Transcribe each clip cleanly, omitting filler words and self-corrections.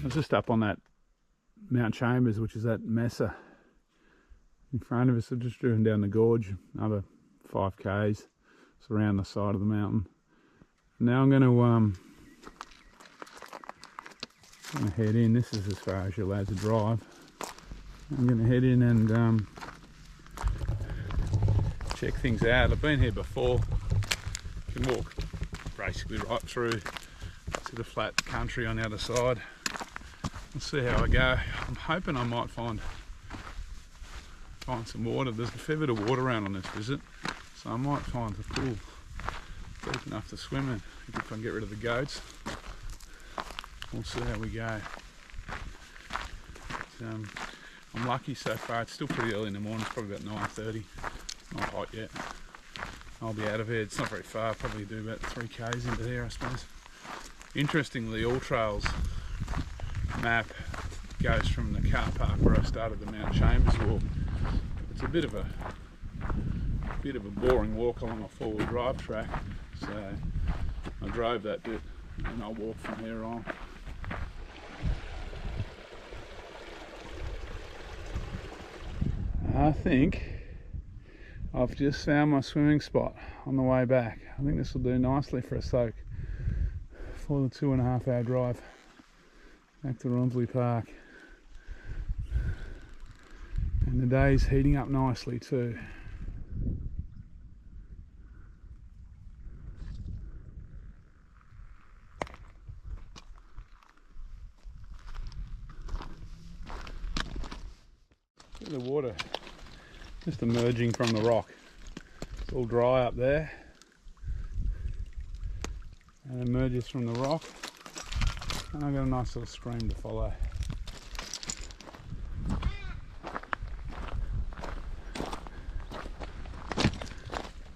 was just up on that Mount Chambers, which is that mesa in front of us. I've just driven down the gorge, another 5k's. It's around the side of the mountain. Now I'm going to head in. This is as far as you're allowed to drive. I'm going to head in and check things out. I've been here before. You can walk basically right through to the flat country on the other side. We'll see how I go. I'm hoping I might find some water. There's a fair bit of water around on this visit, so I might find the pool deep enough to swim in if I can get rid of the goats. We'll see how we go. I'm lucky so far. It's still pretty early in the morning. It's probably about 9:30. Not hot yet. I'll be out of here. It's not very far. Probably do about 3k's into there, I suppose. Interestingly, All Trails map goes from the car park where I started the Mount Chambers walk. It's a bit of a boring walk along a four-wheel drive track, so I drove that bit and I'll walk from here on. I think I've just found my swimming spot on the way back. I think this will do nicely for a soak for the 2.5 hour drive back to Rawnsley Park. And the day's heating up nicely too. See the water just emerging from the rock. It's all dry up there and emerges from the rock, and I've got a nice little stream to follow.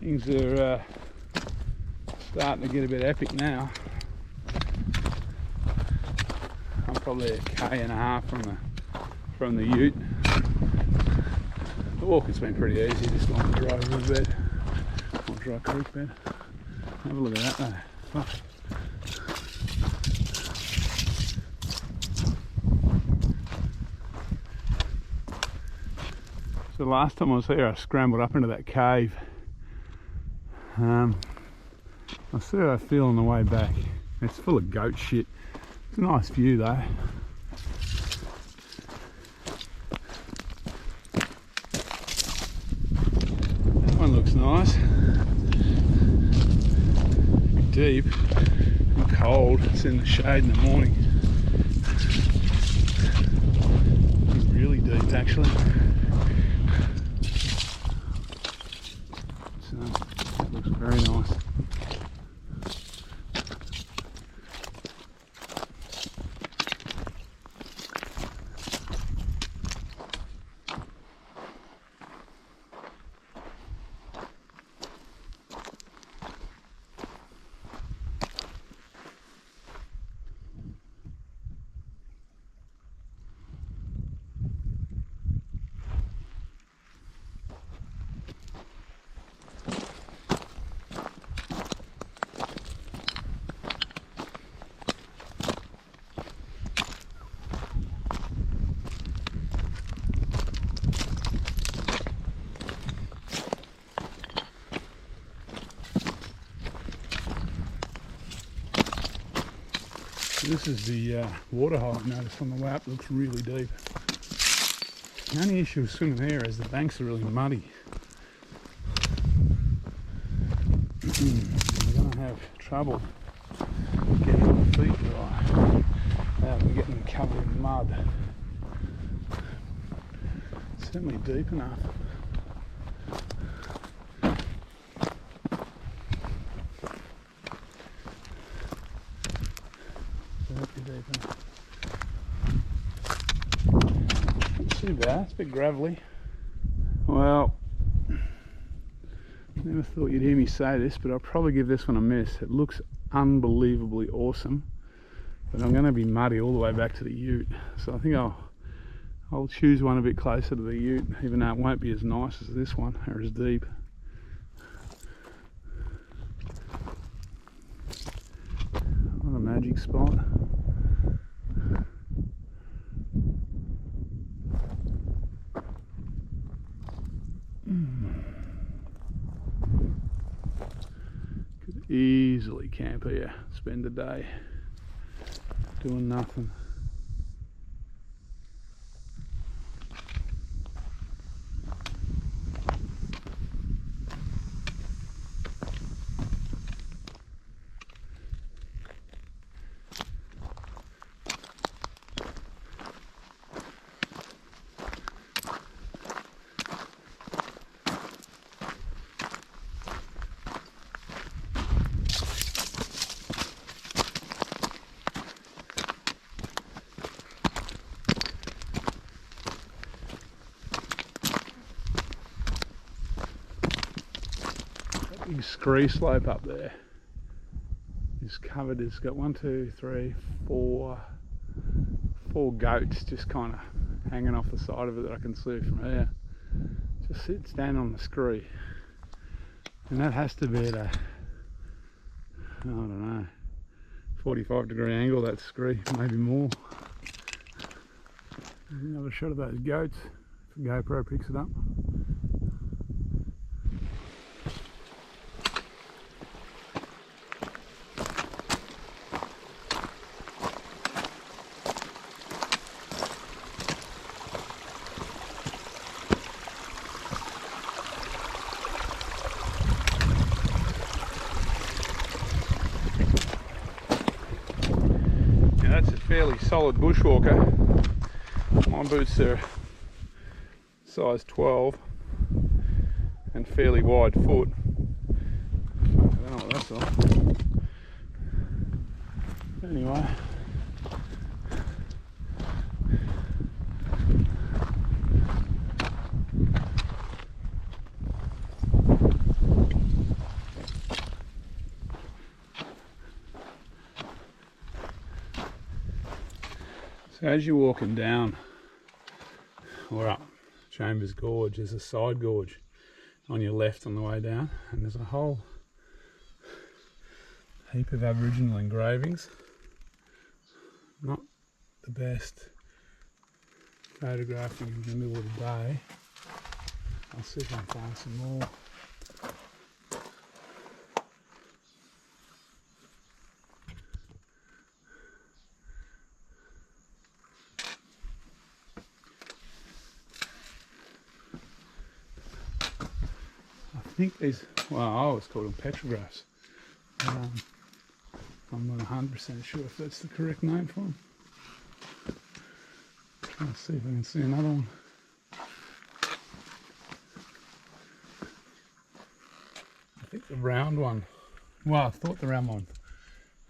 Things are starting to get a bit epic now. I'm probably 1.5 k's from the ute. The walk has been pretty easy, just along the dry riverbed, or dry creek bed. Have a look at that though. Fuck. So last time I was here, I scrambled up into that cave. I'll see how I feel on the way back. It's full of goat shit. It's a nice view though. Looks nice. Deep and cold. It's in the shade in the morning. It's really deep actually. So that looks very nice. This is the water hole I noticed on the way up. Looks really deep. The only issue with swimming here is the banks are really muddy. We're going to have trouble getting my feet dry without getting them covered in mud. It's certainly deep enough. Too bad, it's a bit gravelly. Well, never thought you'd hear me say this, but I'll probably give this one a miss. It looks unbelievably awesome, but I'm going to be muddy all the way back to the ute, so I think I'll choose one a bit closer to the ute, even though it won't be as nice as this one or as deep. What a magic spot. Easily camp here, spend a day doing nothing. Big scree slope up there is covered. It's got 1, 2, 3, 4 goats just kind of hanging off the side of it that I can see from here. Just stand on the scree, and that has to be at a, I don't know, 45-degree angle, that scree, maybe more. Another shot of those goats if the GoPro picks it up. That's a fairly solid bushwalker. My boots are size 12 and fairly wide foot. I don't know what that's on. Anyway. So as you're walking down or up Chambers Gorge, there's a side gorge on your left on the way down, and there's a whole heap of Aboriginal engravings. Not the best photographing in the middle of the day. I'll see if I can find some more. I think these, well, I always call them petrographs. I'm not 100% sure if that's the correct name for them. Let's see if I can see another one. I think the round one, well, I thought the round one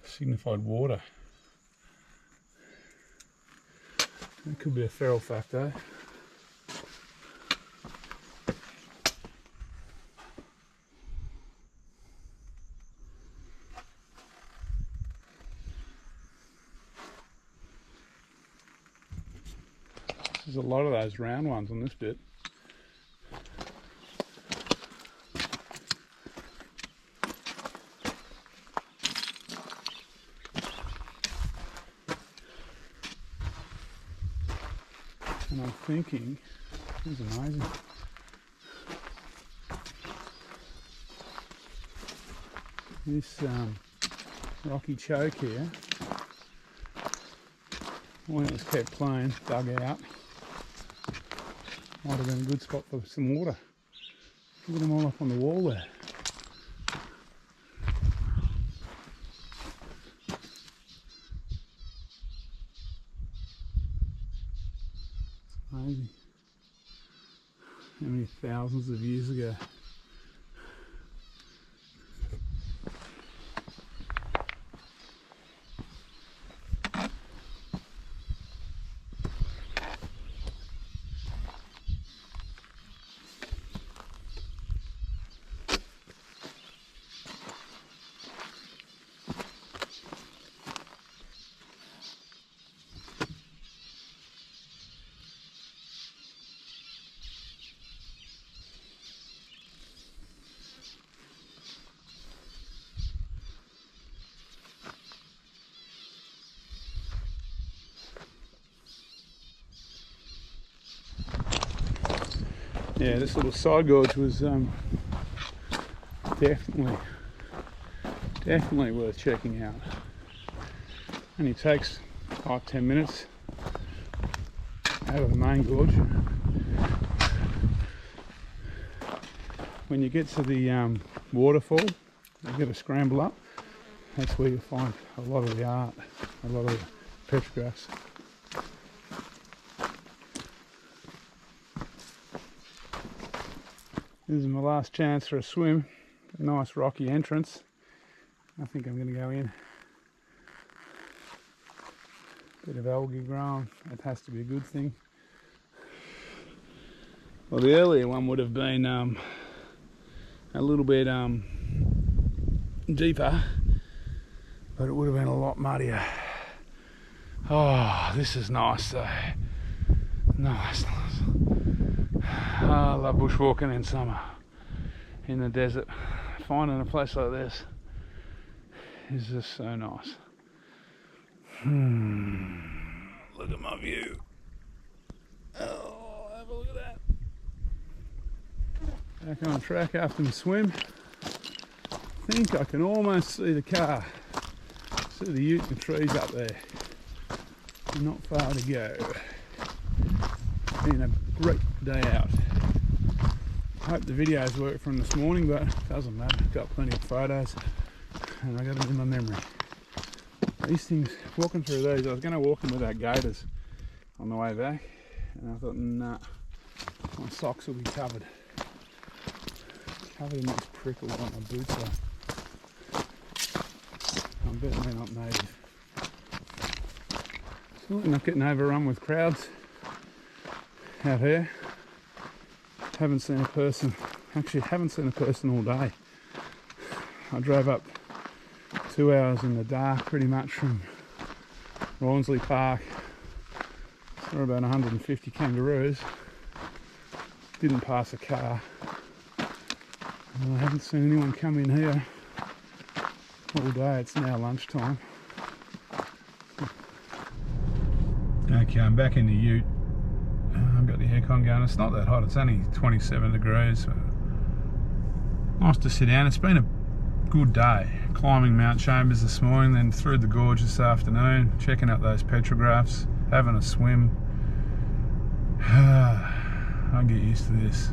signified water. That could be a feral fact, eh? There's a lot of those round ones on this bit. And I'm thinking, this is amazing. This rocky choke here, when it was kept plain, dug out, might have been a good spot for some water. Look at them all up on the wall there. It's amazing how many thousands of years ago. Yeah, this little side gorge was definitely Definitely worth checking out. Only takes 5-10 minutes out of the main gorge. When you get to the waterfall, you've got to scramble up. That's where you'll find a lot of the art, a lot of the petrographs. This is my last chance for a swim. A nice rocky entrance. I think I'm going to go in. Bit of algae growing, that has to be a good thing. Well, the earlier one would have been a little bit deeper, but it would have been a lot muddier. Oh, this is nice though. Nice. Oh, I love bushwalking in summer, in the desert. Finding a place like this is just so nice. Look at my view. Oh, have a look at that. Back on track after my swim. I think I can almost see the car. See the ute and trees up there. Not far to go. Been a great day out. Hope the videos work from this morning, but it doesn't matter. Got plenty of photos and I got them in my memory. These things, walking through these, I was going to walk them without gaiters on the way back, and I thought, nah, my socks will be covered. Covered in these prickles like my boots are. I'm betting they're not native. So not getting overrun with crowds out here. Haven't seen a person, actually haven't seen a person all day. I drove up 2 hours in the dark pretty much from Rawnsley Park. Saw about 150 kangaroos. Didn't pass a car. And I haven't seen anyone come in here all day. It's now lunchtime. Okay, I'm back in the ute. I've got the aircon going. It's not that hot, it's only 27 degrees. So nice to sit down. It's been a good day. Climbing Mount Chambers this morning, then through the gorge this afternoon, checking out those petrographs, having a swim. I'll get used to this.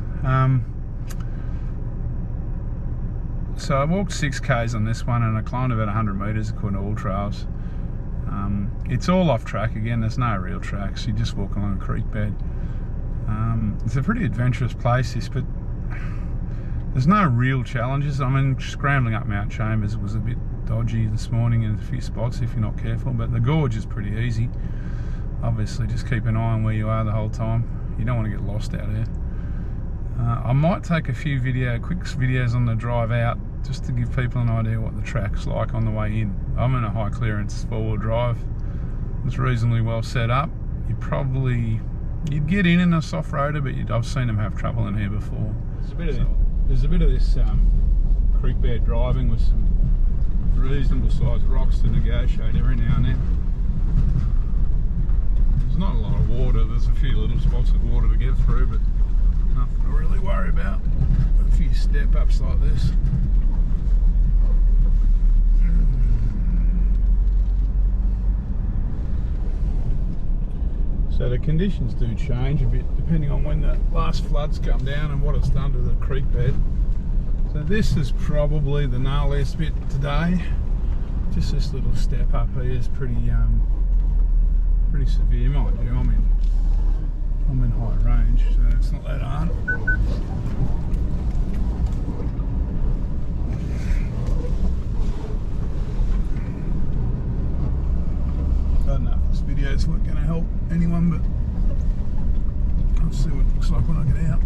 So I walked 6k's on this one and I climbed about 100 metres according to all trails. It's all off track again, there's no real tracks, you just walk along a creek bed. It's a pretty adventurous place this, but there's no real challenges. I mean, scrambling up Mount Chambers was a bit dodgy this morning in a few spots if you're not careful, but the gorge is pretty easy. Obviously, just keep an eye on where you are the whole time. You don't want to get lost out here. I might take a few quick videos on the drive out, just to give people an idea what the track's like on the way in. I'm in a high clearance 4-wheel drive. It's reasonably well set up. You'd get in a soft roader, but I've seen them have trouble in here before. There's a bit of this creek bed driving with some reasonable sized rocks to negotiate every now and then. There's not a lot of water, there's a few little spots of water to get through, but nothing to really worry about. A few step ups like this. So the conditions do change a bit depending on when the last floods come down and what it's done to the creek bed. So this is probably the gnarliest bit today. Just this little step up here is pretty severe, mind you. I'm in high range, so it's not that hard. I don't know if this video is not going to help anyone, but I'll see what it looks like when I get out.